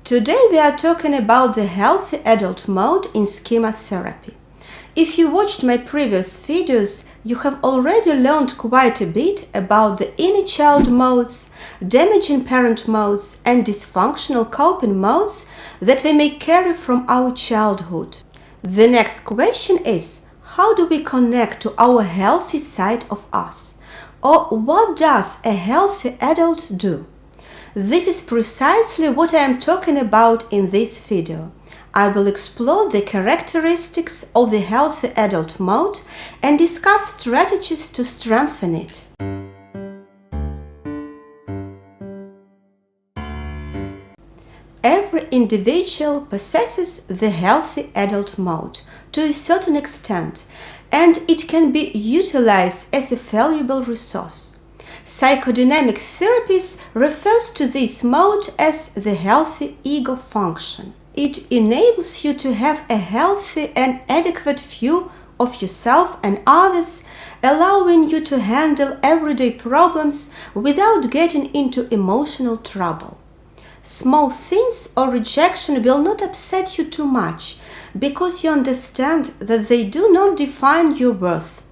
Today we are talking about the healthy adult mode in schema therapy. If you watched my previous videos, you have already learned quite a bit about the inner child modes, damaging parent modes, and dysfunctional coping modes that we may carry from our childhood. The next question is, how do we connect to our healthy side of us? Or what does a healthy adult do? This is precisely what I am talking about in this video. I will explore the characteristics of the healthy adult mode and discuss strategies to strengthen it. Every individual possesses the healthy adult mode to a certain extent, and it can be utilized as a valuable resource. Psychodynamic therapies refers to this mode as the healthy ego function. It enables you to have a healthy and adequate view of yourself and others, allowing you to handle everyday problems without getting into emotional trouble. Small things or rejection will not upset you too much because you understand that they do not define your worth.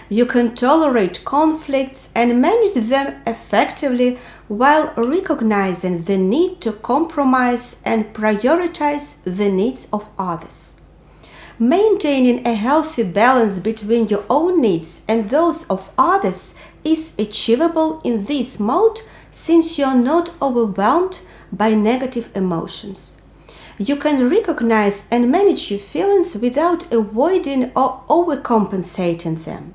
You can tolerate conflicts and manage them effectively while recognizing the need to compromise and prioritize the needs of others. Maintaining a healthy balance between your own needs and those of others is achievable in this mode since you are not overwhelmed by negative emotions. You can recognize and manage your feelings without avoiding or overcompensating them.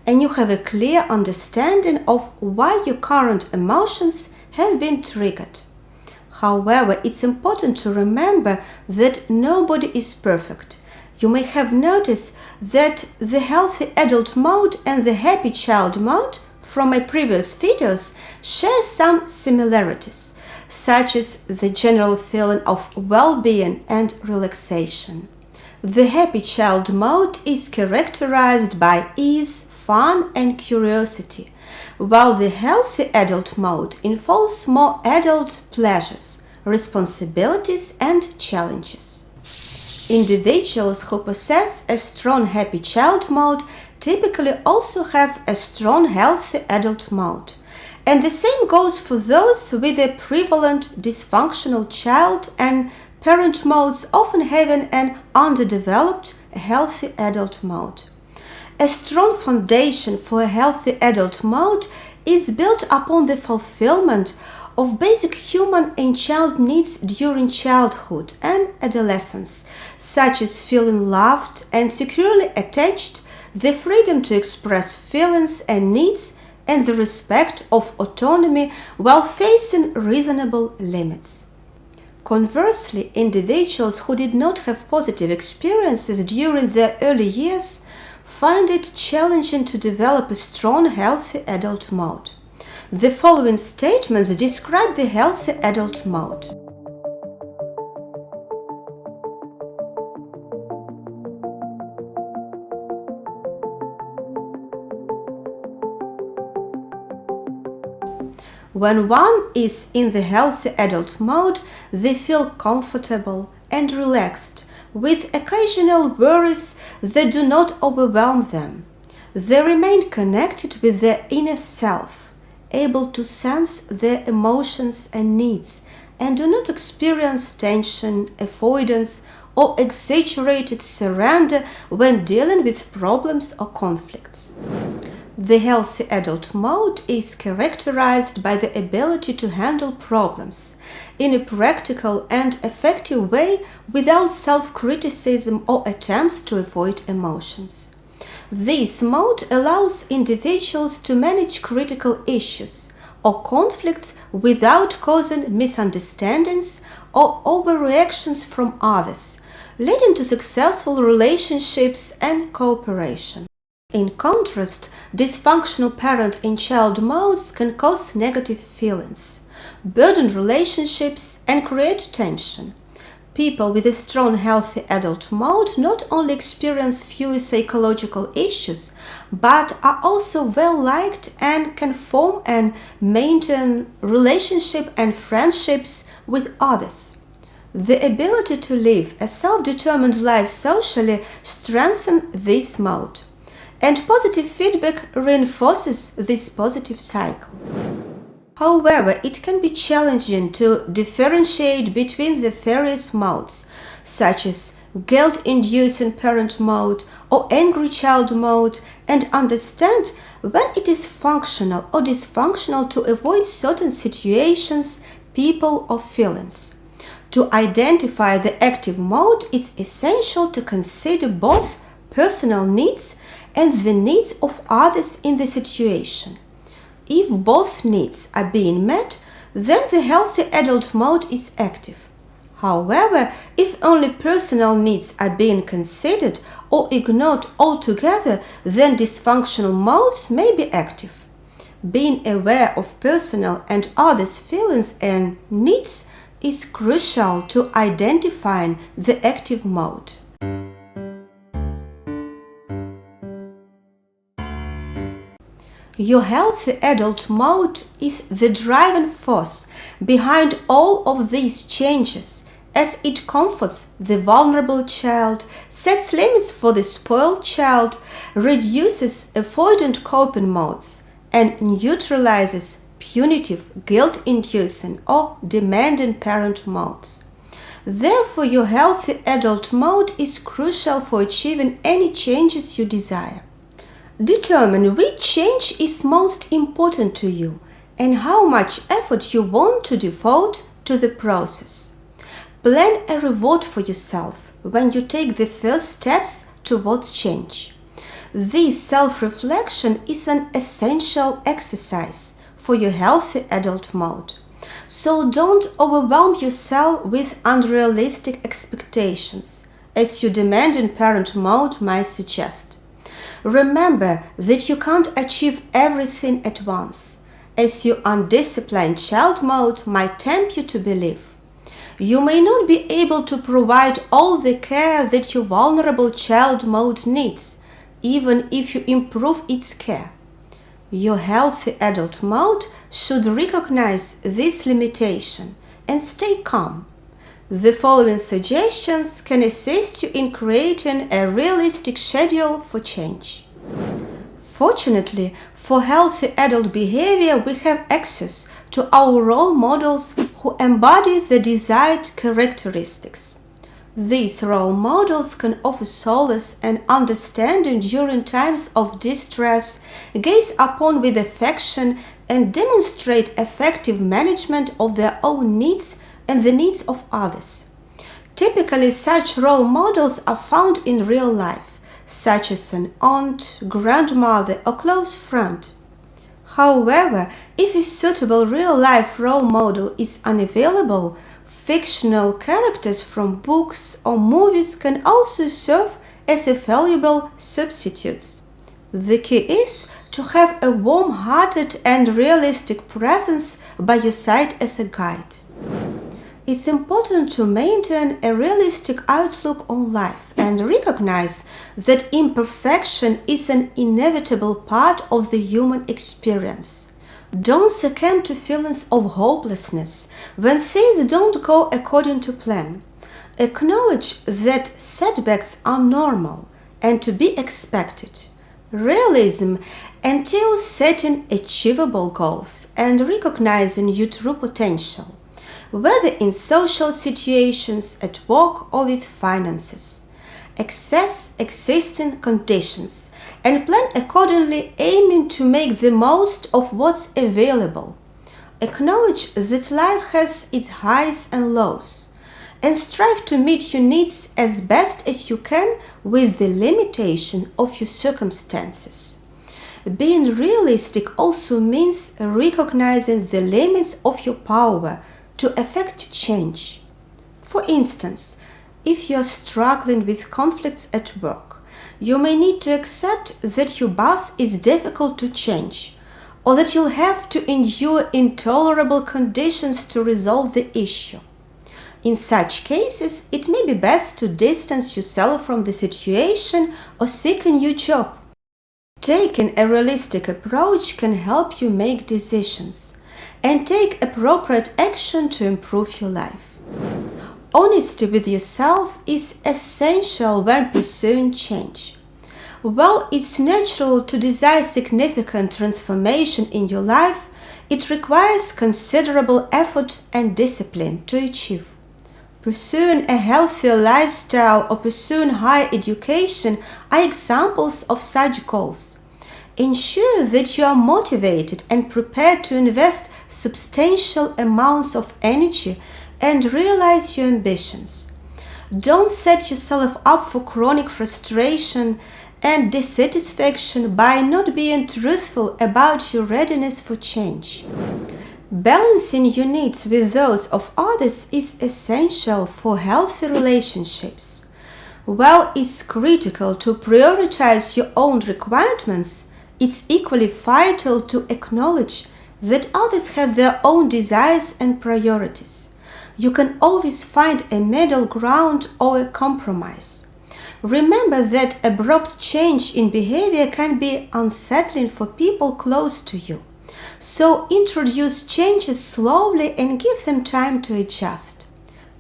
And you have a clear understanding of why your current emotions have been triggered. However, it's important to remember that nobody is perfect. You may have noticed that the healthy adult mode and the happy child mode from my previous videos share some similarities, such as the general feeling of well-being and relaxation. The happy child mode is characterized by ease, fun, and curiosity, while the healthy adult mode involves more adult pleasures, responsibilities, and challenges. Individuals who possess a strong happy child mode typically also have a strong healthy adult mode. And the same goes for those with a prevalent dysfunctional child and parent modes, often having an underdeveloped healthy adult mode. A strong foundation for a healthy adult mode is built upon the fulfillment of basic human and child needs during childhood and adolescence, such as feeling loved and securely attached, the freedom to express feelings and needs, and the respect of autonomy while facing reasonable limits. Conversely, individuals who did not have positive experiences during their early years find it challenging to develop a strong, healthy adult mode. The following statements describe the healthy adult mode. When one is in the healthy adult mode, they feel comfortable and relaxed, with occasional worries that do not overwhelm them. They remain connected with their inner self, able to sense their emotions and needs, and do not experience tension, avoidance, or exaggerated surrender when dealing with problems or conflicts. The healthy adult mode is characterized by the ability to handle problems in a practical and effective way without self-criticism or attempts to avoid emotions. This mode allows individuals to manage critical issues or conflicts without causing misunderstandings or overreactions from others, leading to successful relationships and cooperation. In contrast, dysfunctional parent and child modes can cause negative feelings, burden relationships, and create tension. People with a strong healthy adult mode not only experience fewer psychological issues, but are also well liked and can form and maintain relationships and friendships with others. The ability to live a self-determined life socially strengthens this mode, and positive feedback reinforces this positive cycle. However, it can be challenging to differentiate between the various modes, such as guilt-inducing parent mode or angry child mode, and understand when it is functional or dysfunctional to avoid certain situations, people, or feelings. To identify the active mode, it's essential to consider both personal needs and the needs of others in the situation. If both needs are being met, then the healthy adult mode is active. However, if only personal needs are being considered or ignored altogether, then dysfunctional modes may be active. Being aware of personal and others' feelings and needs is crucial to identifying the active mode. Your healthy adult mode is the driving force behind all of these changes, as it comforts the vulnerable child, sets limits for the spoiled child, reduces avoidant coping modes, and neutralizes punitive, guilt-inducing, or demanding parent modes. Therefore, your healthy adult mode is crucial for achieving any changes you desire. Determine which change is most important to you and how much effort you want to devote to the process. Plan a reward for yourself when you take the first steps towards change. This self-reflection is an essential exercise for your healthy adult mode. So don't overwhelm yourself with unrealistic expectations, as your demanding parent mode might suggest. Remember that you can't achieve everything at once, as your undisciplined child mode might tempt you to believe. You may not be able to provide all the care that your vulnerable child mode needs, even if you improve its care. Your healthy adult mode should recognize this limitation and stay calm. The following suggestions can assist you in creating a realistic schedule for change. Fortunately, for healthy adult behavior, we have access to our role models who embody the desired characteristics. These role models can offer solace and understanding during times of distress, gaze upon with affection, and demonstrate effective management of their own needs and the needs of others. Typically, such role models are found in real life, such as an aunt, grandmother, or close friend. However, if a suitable real-life role model is unavailable, fictional characters from books or movies can also serve as valuable substitutes. The key is to have a warm-hearted and realistic presence by your side as a guide. It's important to maintain a realistic outlook on life and recognize that imperfection is an inevitable part of the human experience. Don't succumb to feelings of hopelessness when things don't go according to plan. Acknowledge that setbacks are normal and to be expected. Realism entails setting achievable goals and recognizing your true potential, whether in social situations, at work, or with finances. Assess existing conditions and plan accordingly, aiming to make the most of what's available. Acknowledge that life has its highs and lows, and strive to meet your needs as best as you can with the limitation of your circumstances. Being realistic also means recognizing the limits of your power to effect change. For instance, if you are struggling with conflicts at work, you may need to accept that your boss is difficult to change, or that you'll have to endure intolerable conditions to resolve the issue. In such cases, it may be best to distance yourself from the situation or seek a new job. Taking a realistic approach can help you make decisions and take appropriate action to improve your life. Honesty with yourself is essential when pursuing change. While it's natural to desire significant transformation in your life, it requires considerable effort and discipline to achieve. Pursuing a healthier lifestyle or pursuing higher education are examples of such goals. Ensure that you are motivated and prepared to invest substantial amounts of energy and realize your ambitions. Don't set yourself up for chronic frustration and dissatisfaction by not being truthful about your readiness for change. Balancing your needs with those of others is essential for healthy relationships. While it's critical to prioritize your own requirements, it's equally vital to acknowledge that others have their own desires and priorities. You can always find a middle ground or a compromise. Remember that abrupt change in behavior can be unsettling for people close to you. So introduce changes slowly and give them time to adjust.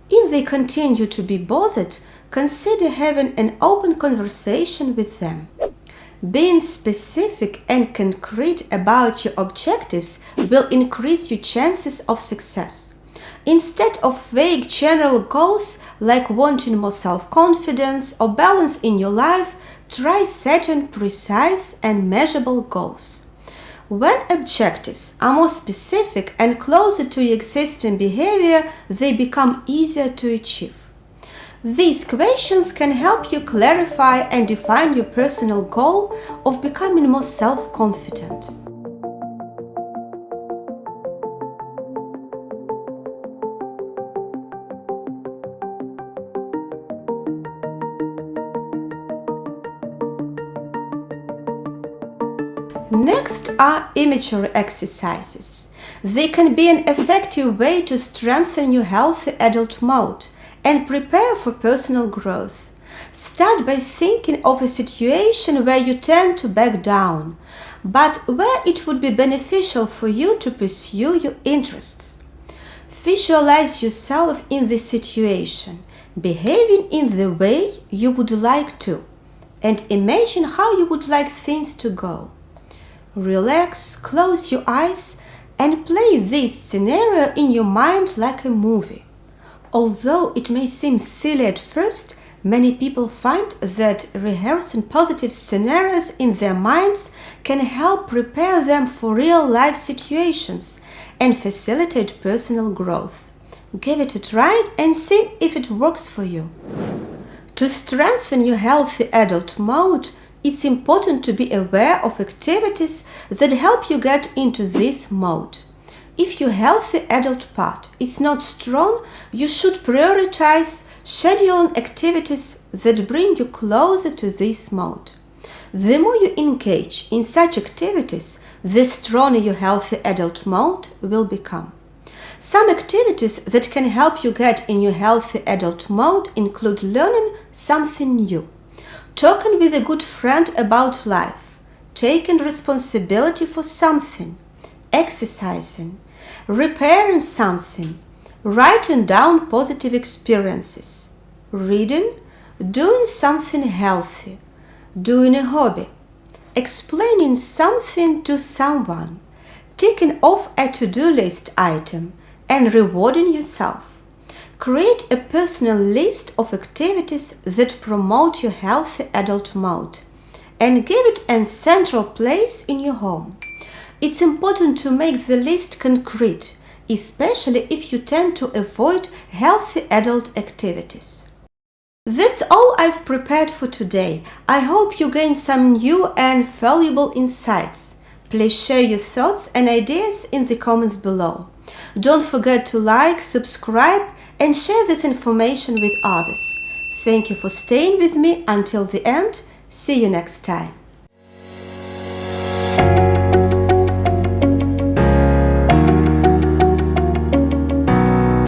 If they continue to be bothered, consider having an open conversation with them. Being specific and concrete about your objectives will increase your chances of success. Instead of vague general goals like wanting more self-confidence or balance in your life, try setting precise and measurable goals. When objectives are more specific and closer to your existing behavior, they become easier to achieve. These questions can help you clarify and define your personal goal of becoming more self-confident. Next are imagery exercises. They can be an effective way to strengthen your healthy adult mode and prepare for personal growth. Start by thinking of a situation where you tend to back down, but where it would be beneficial for you to pursue your interests. Visualize yourself in this situation, behaving in the way you would like to, and imagine how you would like things to go. Relax, close your eyes, and play this scenario in your mind like a movie. Although it may seem silly at first, many people find that rehearsing positive scenarios in their minds can help prepare them for real-life situations and facilitate personal growth. Give it a try and see if it works for you. To strengthen your healthy adult mode, it's important to be aware of activities that help you get into this mode. If your healthy adult part is not strong, you should prioritize scheduling activities that bring you closer to this mode. The more you engage in such activities, the stronger your healthy adult mode will become. Some activities that can help you get in your healthy adult mode include learning something new, talking with a good friend about life, taking responsibility for something, exercising, repairing something, writing down positive experiences, reading, doing something healthy, doing a hobby, explaining something to someone, ticking off a to-do list item, and rewarding yourself. Create a personal list of activities that promote your healthy adult mode and give it a central place in your home. It's important to make the list concrete, especially if you tend to avoid healthy adult activities. That's all I've prepared for today. I hope you gained some new and valuable insights. Please share your thoughts and ideas in the comments below. Don't forget to like, subscribe, and share this information with others. Thank you for staying with me until the end. See you next time.